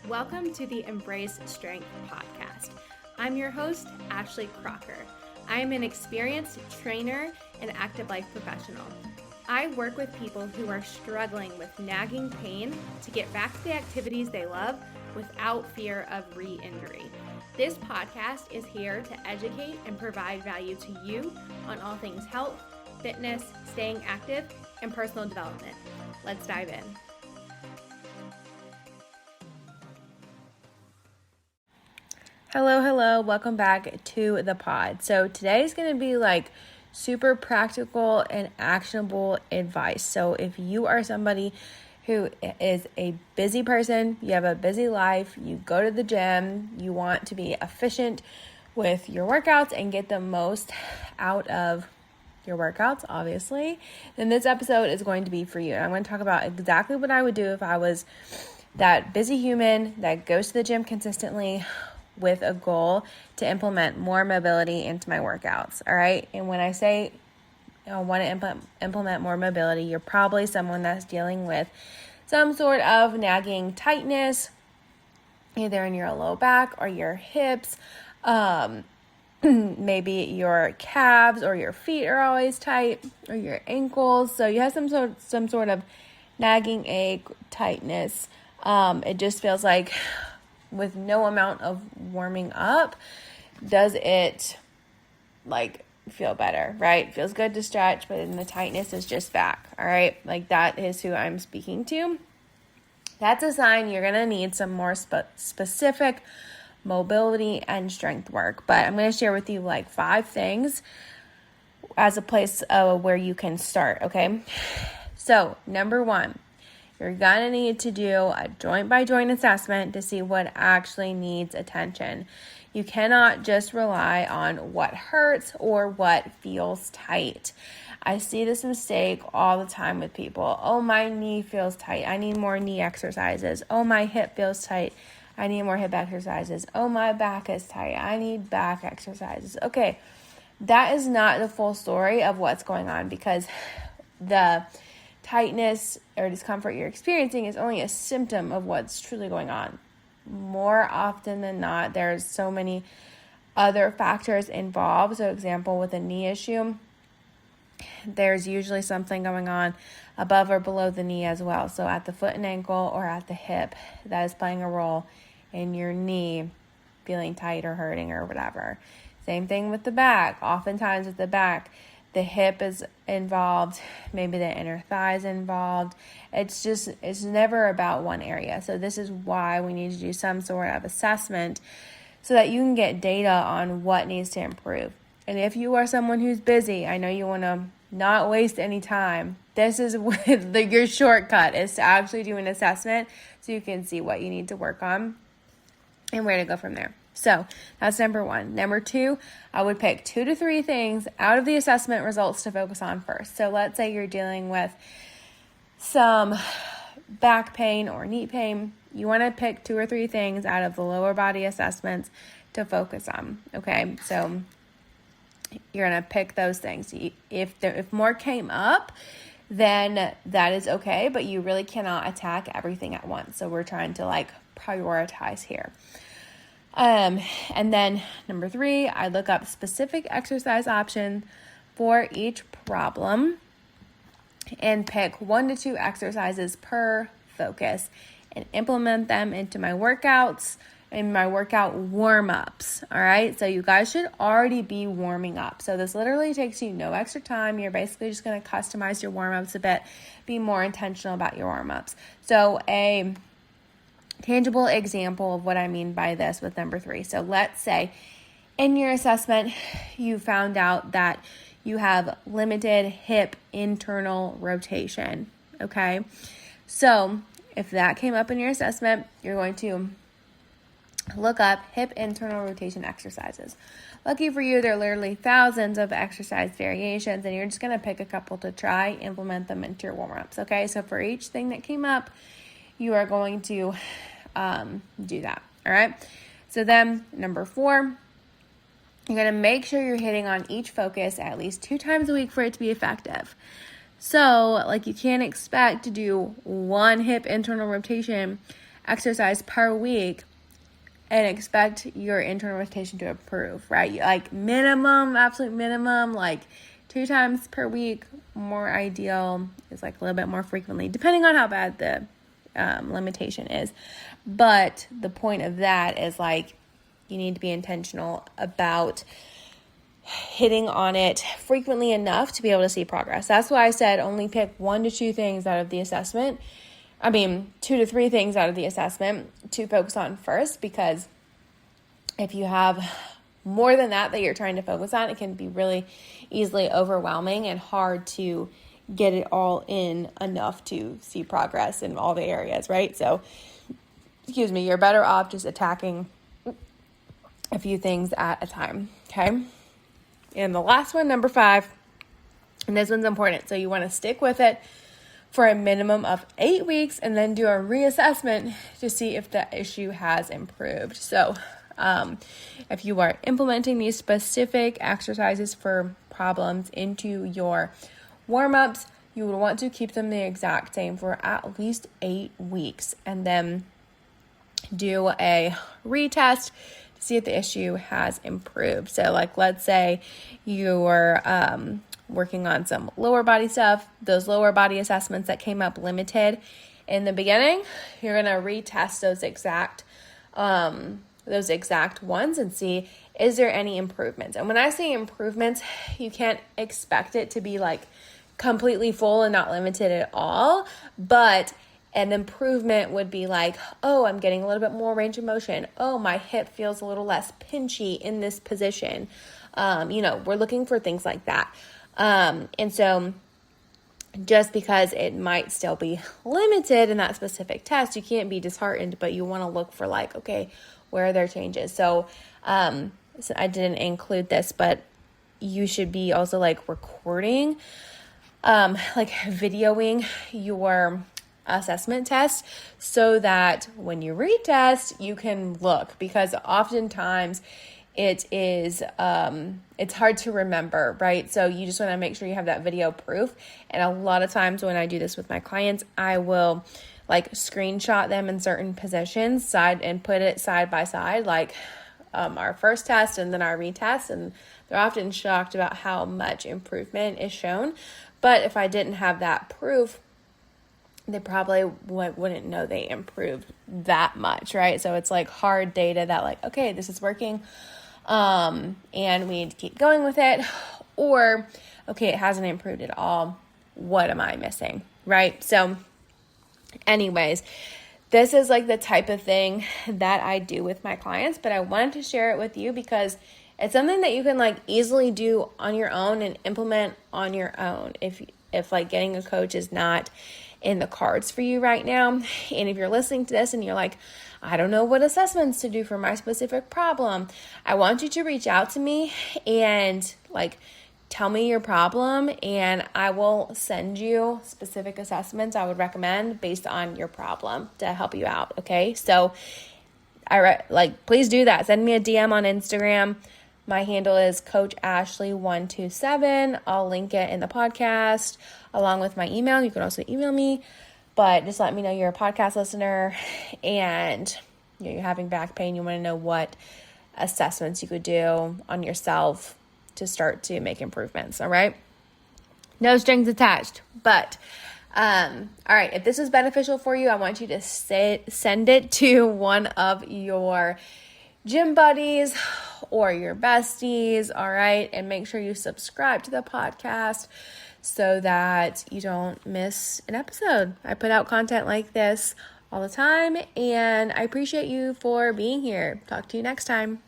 Welcome to the Embrace Strength podcast. I'm your host, Ashley Crocker. I am an experienced trainer and active life professional. I work with people who are struggling with nagging pain to get back to the activities they love without fear of re-injury. This podcast is here to educate and provide value to you on all things health, fitness, staying active, and personal development. Let's dive in. Hello, welcome back to the pod. So today's going to be like super practical and actionable advice. So if you are somebody who is a busy person, you have a busy life, you go to the gym, you want to be efficient with your workouts and get the most out of your workouts, obviously, then this episode is going to be for you. And I'm going to talk about exactly what I would do if I was that busy human that goes to the gym consistently with a goal to implement more mobility into my workouts, all right? And when I say I want to implement more mobility, you're probably someone that's dealing with some sort of nagging tightness, either in your low back or your hips, maybe your calves or your feet are always tight, or your ankles. So you have some sort of nagging ache, tightness. It just feels like with no amount of warming up, does it like feel better, right? Feels good to stretch, but then the tightness is just back, all right? Like that is who I'm speaking to. That's a sign you're going to need some more specific mobility and strength work. But I'm going to share with you like 5 things as a place where you can start, okay? So, number 1, you're going to need to do a joint-by-joint assessment to see what actually needs attention. You cannot just rely on what hurts or what feels tight. I see this mistake all the time with people. Oh, my knee feels tight. I need more knee exercises. Oh, my hip feels tight. I need more hip exercises. Oh, my back is tight. I need back exercises. Okay, that is not the full story of what's going on, because the tightness or discomfort you're experiencing is only a symptom of what's truly going on. More often than not, there's so many other factors involved. So, example, with a knee issue, there's usually something going on above or below the knee as well. So at the foot and ankle or at the hip, that is playing a role in your knee feeling tight or hurting or whatever. Same thing with the back. Oftentimes with the back, the hip is involved, maybe the inner thigh is involved. It's never about one area. So this is why we need to do some sort of assessment so that you can get data on what needs to improve. And if you are someone who's busy, I know you want to not waste any time. This is your shortcut is to actually do an assessment so you can see what you need to work on and where to go from there. So that's number 1. Number 2, I would pick 2 to 3 things out of the assessment results to focus on first. So let's say you're dealing with some back pain or knee pain. You want to pick 2 or 3 things out of the lower body assessments to focus on. Okay, so you're going to pick those things. If more came up, then that is okay, but you really cannot attack everything at once. So we're trying to like prioritize here. And then number 3, I look up specific exercise option for each problem and pick 1 to 2 exercises per focus and implement them into my workouts and my workout warm-ups. All right. So you guys should already be warming up. So this literally takes you no extra time. You're basically just going to customize your warm-ups a bit, be more intentional about your warm-ups. So a tangible example of what I mean by this with number 3. So let's say in your assessment, you found out that you have limited hip internal rotation. Okay. So if that came up in your assessment, you're going to look up hip internal rotation exercises. Lucky for you, there are literally thousands of exercise variations, and you're just going to pick a couple to try, implement them into your warm-ups. Okay. So for each thing that came up, you are going to do that. All right. So then number 4, you're going to make sure you're hitting on each focus at least 2 times a week for it to be effective. So like you can't expect to do 1 hip internal rotation exercise per week and expect your internal rotation to improve, right? Like minimum, absolute minimum, like 2 times per week. More ideal is like a little bit more frequently, depending on how bad the limitation is. But the point of that is like you need to be intentional about hitting on it frequently enough to be able to see progress. That's why I said only pick 1 to 2 things out of the assessment. 2 to 3 things out of the assessment to focus on first, because if you have more than that you're trying to focus on, it can be really easily overwhelming and hard to get it all in enough to see progress in all the areas, right? So, you're better off just attacking a few things at a time, okay? And the last one, number 5, and this one's important. So you want to stick with it for a minimum of 8 weeks and then do a reassessment to see if the issue has improved. So if you are implementing these specific exercises for problems into your warm-ups, you would want to keep them the exact same for at least 8 weeks and then do a retest to see if the issue has improved. So like, let's say you're working on some lower body stuff. Those lower body assessments that came up limited in the beginning, you're going to retest those exact ones and see, is there any improvements? And when I say improvements, you can't expect it to be like completely full and not limited at all, but an improvement would be like, oh, I'm getting a little bit more range of motion. Oh, my hip feels a little less pinchy in this position. We're looking for things like that. And so just because it might still be limited in that specific test, you can't be disheartened, but you want to look for like, okay, where are there changes? So I didn't include this, but you should be also like recording, like videoing your assessment test so that when you retest, you can look, because oftentimes it is, it's hard to remember, right? So you just want to make sure you have that video proof. And a lot of times when I do this with my clients, I will like screenshot them in certain positions and put it side by side, like our first test and then our retest. And they're often shocked about how much improvement is shown. But if I didn't have that proof, they probably wouldn't know they improved that much, right? So it's like hard data that like, okay, this is working, and we need to keep going with it, or, okay, it hasn't improved at all. What am I missing, right? So anyways, this is like the type of thing that I do with my clients, but I wanted to share it with you because it's something that you can like easily do on your own and implement on your own. If like getting a coach is not in the cards for you right now, and if you're listening to this and you're like, I don't know what assessments to do for my specific problem, I want you to reach out to me and like tell me your problem, and I will send you specific assessments I would recommend based on your problem to help you out. Okay, so please do that. Send me a DM on Instagram. My handle is Coach Ashley127. I'll link it in the podcast along with my email. You can also email me, but just let me know you're a podcast listener and you're having back pain. You want to know what assessments you could do on yourself to start to make improvements. All right. No strings attached, but all right. If this was beneficial for you, I want you to send it to one of your gym buddies or your besties, all right? And make sure you subscribe to the podcast so that you don't miss an episode. I put out content like this all the time, and I appreciate you for being here. Talk to you next time.